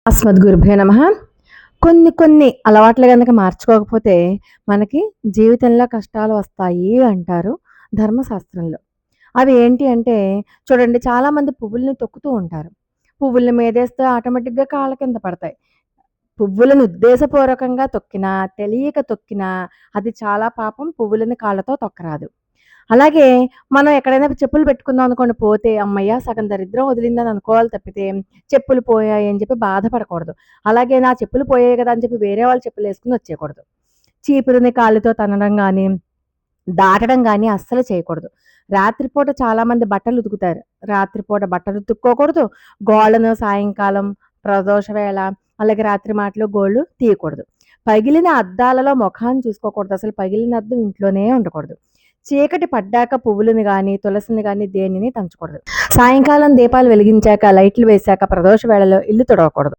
అస్మద్గురుభ్యో నమః. కొన్ని కొన్ని అలవాట్లు గనక మార్చుకోకపోతే మనకి జీవితంలో కష్టాలు వస్తాయి అంటారు ధర్మశాస్త్రంలో. అవి ఏంటి అంటే చూడండి, చాలామంది పువ్వుల్ని తొక్కుతూ ఉంటారు. పువ్వుల్ని మీదేస్తే ఆటోమేటిక్‌గా కాళ్ళ కింద పడతాయి. పువ్వులను ఉద్దేశపూర్వకంగా తొక్కినా, తెలియక తొక్కినా అది చాలా పాపం. పువ్వులని కాళ్ళతో తొక్కరాదు. అలాగే మనం ఎక్కడైనా చెప్పులు పెట్టుకుందాం అనుకోండి, పోతే హమ్మయ్య! సగం దరిద్రం వదిలిందని అనుకోవాలి తప్పితే, చెప్పులు పోయాయి అని చెప్పి బాధపడకూడదు. అలాగే నా చెప్పులు పోయాయి కదా అని చెప్పి వేరే వాళ్ళ చెప్పులేసుకొని వచ్చేయకూడదు. చీపురుని కాళ్ళతో తన్నడం గానీ, దాటడం గానీ అస్సలు చేయకూడదు. రాత్రిపూట చాలామంది బట్టలు ఉతుకుతారు. రాత్రిపూట బట్టలు ఉతుక్కోకూడదు. గోళ్ళను సాయంకాలం, ప్రదోష వేళ, అలాగే రాత్రి మాటలు గోళ్ళు తీయకూడదు. పగిలిన అద్దాలలో మొఖాన్ని చూసుకోకూడదు. అసలు పగిలిన అద్దం ఇంట్లోనే ఉండకూడదు. చీకటి పడ్డాక పువ్వులని గానీ, తులసిని గానీ దేనిని తంచకూడదు. సాయంకాలం దీపాలు వెలిగించాక, లైట్లు వేశాక ప్రదోష వేళలో ఇల్లు తుడవకూడదు.